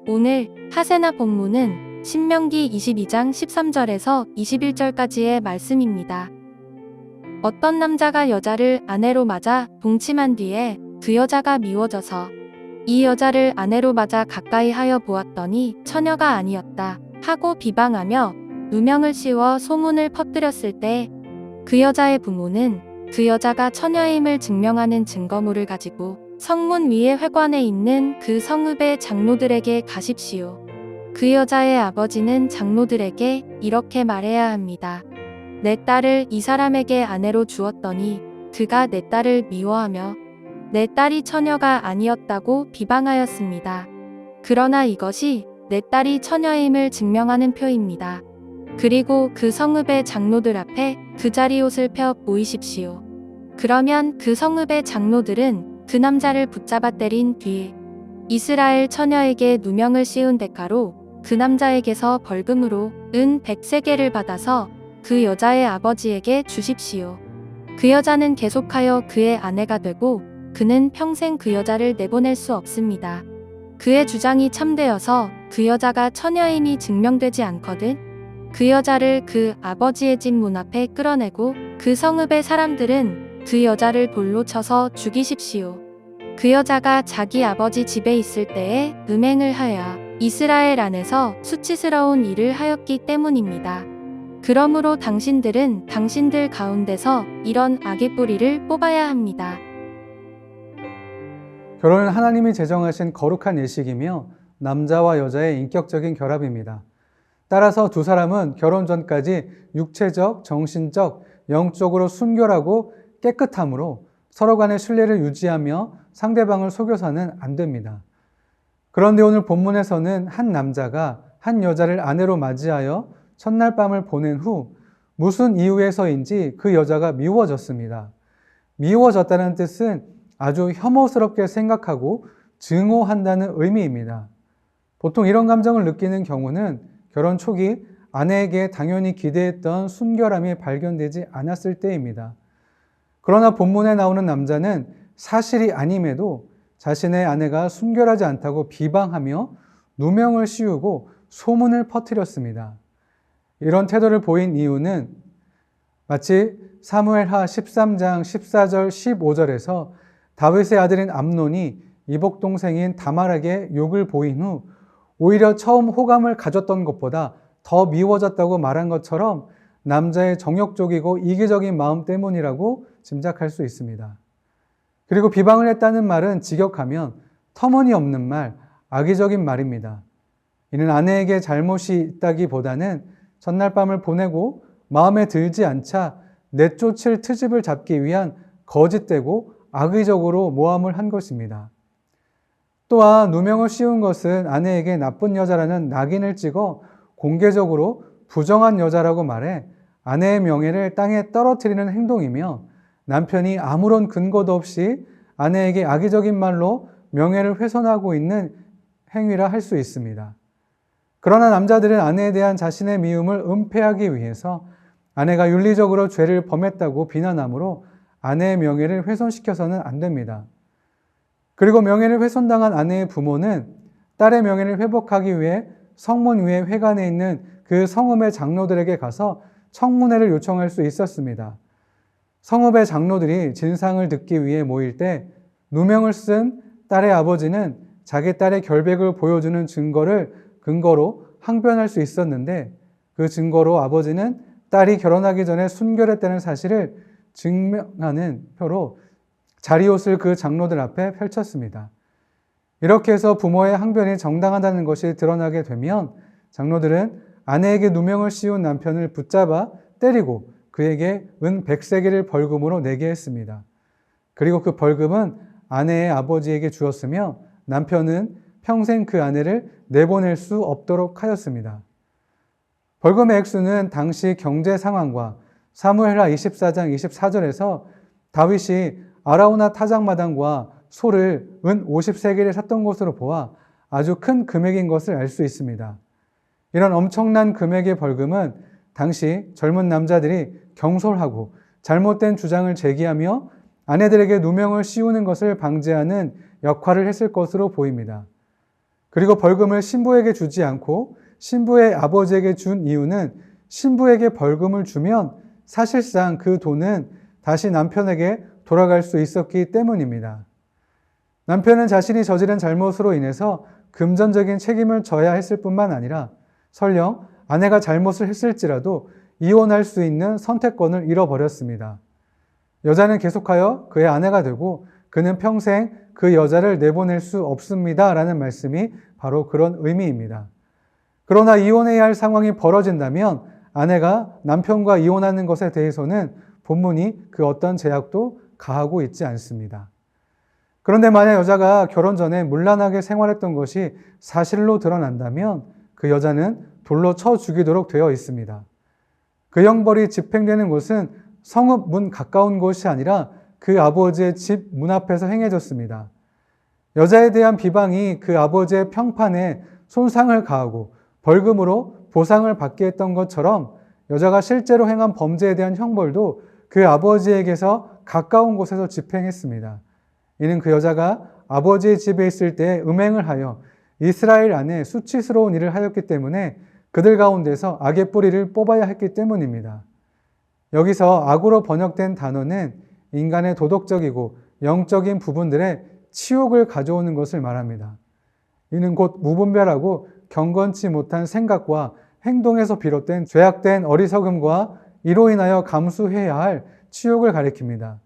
오늘 하세나 본문은 신명기 22장 13절에서 21절까지의 말씀입니다. 어떤 남자가 여자를 아내로 맞아 동침한 뒤에 그 여자가 미워져서 이 여자를 아내로 맞아 가까이 하여 보았더니 처녀가 아니었다 하고 비방하며 누명을 씌워 소문을 퍼뜨렸을 때 그 여자의 부모는 그 여자가 처녀임을 증명하는 증거물을 가지고 성문 위의 회관에 있는 그 성읍의 장로들에게 가십시오. 그 여자의 아버지는 장로들에게 이렇게 말해야 합니다. 내 딸을 이 사람에게 아내로 주었더니 그가 내 딸을 미워하며 내 딸이 처녀가 아니었다고 비방하였습니다. 그러나 이것이 내 딸이 처녀임을 증명하는 표입니다. 그리고 그 성읍의 장로들 앞에 그 자리 옷을 펴 보이십시오. 그러면 그 성읍의 장로들은 그 남자를 붙잡아 때린 뒤 이스라엘 처녀에게 누명을 씌운 대가로 그 남자에게서 벌금으로 은 100세겔을 받아서 그 여자의 아버지에게 주십시오. 그 여자는 계속하여 그의 아내가 되고 그는 평생 그 여자를 내보낼 수 없습니다. 그의 주장이 참되어서 그 여자가 처녀임이 증명되지 않거든 그 여자를 그 아버지의 집 문 앞에 끌어내고 그 성읍의 사람들은 그 여자를 돌로 쳐서 죽이십시오. 그 여자가 자기 아버지 집에 있을 때에 음행을 하여 이스라엘 안에서 수치스러운 일을 하였기 때문입니다. 그러므로 당신들은 당신들 가운데서 이런 악의 뿌리를 뽑아야 합니다. 결혼은 하나님이 제정하신 거룩한 예식이며 남자와 여자의 인격적인 결합입니다. 따라서 두 사람은 결혼 전까지 육체적, 정신적, 영적으로 순결하고 깨끗함으로 서로 간의 신뢰를 유지하며 상대방을 속여서는 안 됩니다. 그런데 오늘 본문에서는 한 남자가 한 여자를 아내로 맞이하여 첫날 밤을 보낸 후 무슨 이유에서인지 그 여자가 미워졌습니다. 미워졌다는 뜻은 아주 혐오스럽게 생각하고 증오한다는 의미입니다. 보통 이런 감정을 느끼는 경우는 결혼 초기 아내에게 당연히 기대했던 순결함이 발견되지 않았을 때입니다. 그러나 본문에 나오는 남자는 사실이 아님에도 자신의 아내가 순결하지 않다고 비방하며 누명을 씌우고 소문을 퍼뜨렸습니다. 이런 태도를 보인 이유는 마치 사무엘하 13장 14절 15절에서 다윗의 아들인 암논이 이복 동생인 다말에게 욕을 보인 후 오히려 처음 호감을 가졌던 것보다 더 미워졌다고 말한 것처럼 남자의 정욕적이고 이기적인 마음 때문이라고 짐작할 수 있습니다. 그리고 비방을 했다는 말은 직역하면 터무니없는 말, 악의적인 말입니다. 이는 아내에게 잘못이 있다기보다는 전날 밤을 보내고 마음에 들지 않자 내쫓을 트집을 잡기 위한 거짓되고 악의적으로 모함을 한 것입니다. 또한 누명을 씌운 것은 아내에게 나쁜 여자라는 낙인을 찍어 공개적으로 부정한 여자라고 말해 아내의 명예를 땅에 떨어뜨리는 행동이며 남편이 아무런 근거도 없이 아내에게 악의적인 말로 명예를 훼손하고 있는 행위라 할 수 있습니다. 그러나 남자들은 아내에 대한 자신의 미움을 은폐하기 위해서 아내가 윤리적으로 죄를 범했다고 비난하므로 아내의 명예를 훼손시켜서는 안 됩니다. 그리고 명예를 훼손당한 아내의 부모는 딸의 명예를 회복하기 위해 성문 위에 회관에 있는 그 성읍의 장로들에게 가서 청문회를 요청할 수 있었습니다. 성읍의 장로들이 진상을 듣기 위해 모일 때 누명을 쓴 딸의 아버지는 자기 딸의 결백을 보여주는 증거를 근거로 항변할 수 있었는데 그 증거로 아버지는 딸이 결혼하기 전에 순결했다는 사실을 증명하는 표로 자리옷을 그 장로들 앞에 펼쳤습니다. 이렇게 해서 부모의 항변이 정당하다는 것이 드러나게 되면 장로들은 아내에게 누명을 씌운 남편을 붙잡아 때리고 그에게 은 100세겔을 벌금으로 내게 했습니다. 그리고 그 벌금은 아내의 아버지에게 주었으며 남편은 평생 그 아내를 내보낼 수 없도록 하였습니다. 벌금의 액수는 당시 경제 상황과 사무엘하 24장 24절에서 다윗이 아라우나 타작마당과 소를 은 50세겔에 샀던 것으로 보아 아주 큰 금액인 것을 알 수 있습니다. 이런 엄청난 금액의 벌금은 당시 젊은 남자들이 경솔하고 잘못된 주장을 제기하며 아내들에게 누명을 씌우는 것을 방지하는 역할을 했을 것으로 보입니다. 그리고 벌금을 신부에게 주지 않고 신부의 아버지에게 준 이유는 신부에게 벌금을 주면 사실상 그 돈은 다시 남편에게 돌아갈 수 있었기 때문입니다. 남편은 자신이 저지른 잘못으로 인해서 금전적인 책임을 져야 했을 뿐만 아니라 설령 아내가 잘못을 했을지라도 이혼할 수 있는 선택권을 잃어버렸습니다. 여자는 계속하여 그의 아내가 되고 그는 평생 그 여자를 내보낼 수 없습니다. 라는 말씀이 바로 그런 의미입니다. 그러나 이혼해야 할 상황이 벌어진다면 아내가 남편과 이혼하는 것에 대해서는 본문이 그 어떤 제약도 가하고 있지 않습니다. 그런데 만약 여자가 결혼 전에 문란하게 생활했던 것이 사실로 드러난다면 그 여자는 돌로 쳐 죽이도록 되어 있습니다. 그 형벌이 집행되는 곳은 성읍 문 가까운 곳이 아니라 그 아버지의 집 문 앞에서 행해졌습니다. 여자에 대한 비방이 그 아버지의 평판에 손상을 가하고 벌금으로 보상을 받게 했던 것처럼 여자가 실제로 행한 범죄에 대한 형벌도 그 아버지에게서 가까운 곳에서 집행했습니다. 이는 그 여자가 아버지의 집에 있을 때 음행을 하여 이스라엘 안에 수치스러운 일을 하였기 때문에 그들 가운데서 악의 뿌리를 뽑아야 했기 때문입니다. 여기서 악으로 번역된 단어는 인간의 도덕적이고 영적인 부분들의 치욕을 가져오는 것을 말합니다. 이는 곧 무분별하고 경건치 못한 생각과 행동에서 비롯된 죄악된 어리석음과 이로 인하여 감수해야 할 치욕을 가리킵니다.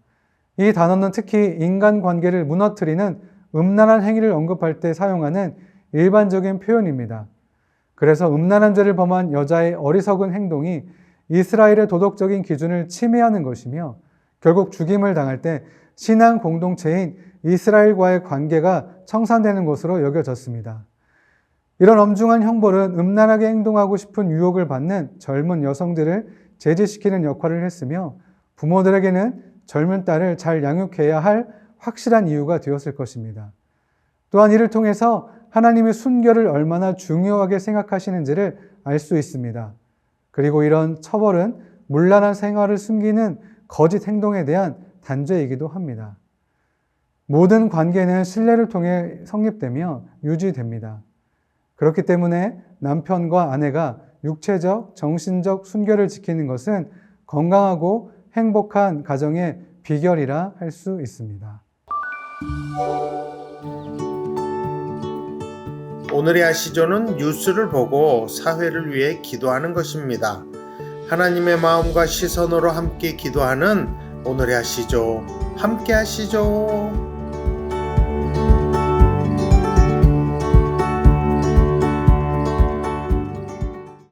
이 단어는 특히 인간관계를 무너뜨리는 음란한 행위를 언급할 때 사용하는 일반적인 표현입니다. 그래서 음란한 죄를 범한 여자의 어리석은 행동이 이스라엘의 도덕적인 기준을 침해하는 것이며 결국 죽임을 당할 때 신앙 공동체인 이스라엘과의 관계가 청산되는 것으로 여겨졌습니다. 이런 엄중한 형벌은 음란하게 행동하고 싶은 유혹을 받는 젊은 여성들을 제지시키는 역할을 했으며 부모들에게는 젊은 딸을 잘 양육해야 할 확실한 이유가 되었을 것입니다. 또한 이를 통해서 하나님의 순결을 얼마나 중요하게 생각하시는지를 알 수 있습니다. 그리고 이런 처벌은 문란한 생활을 숨기는 거짓 행동에 대한 단죄이기도 합니다. 모든 관계는 신뢰를 통해 성립되며 유지됩니다. 그렇기 때문에 남편과 아내가 육체적, 정신적 순결을 지키는 것은 건강하고 행복한 가정의 비결이라 할 수 있습니다. 오늘의 아시조는 뉴스를 보고 사회를 위해 기도하는 것입니다. 하나님의 마음과 시선으로 함께 기도하는 오늘의 아시조, 함께 하시죠.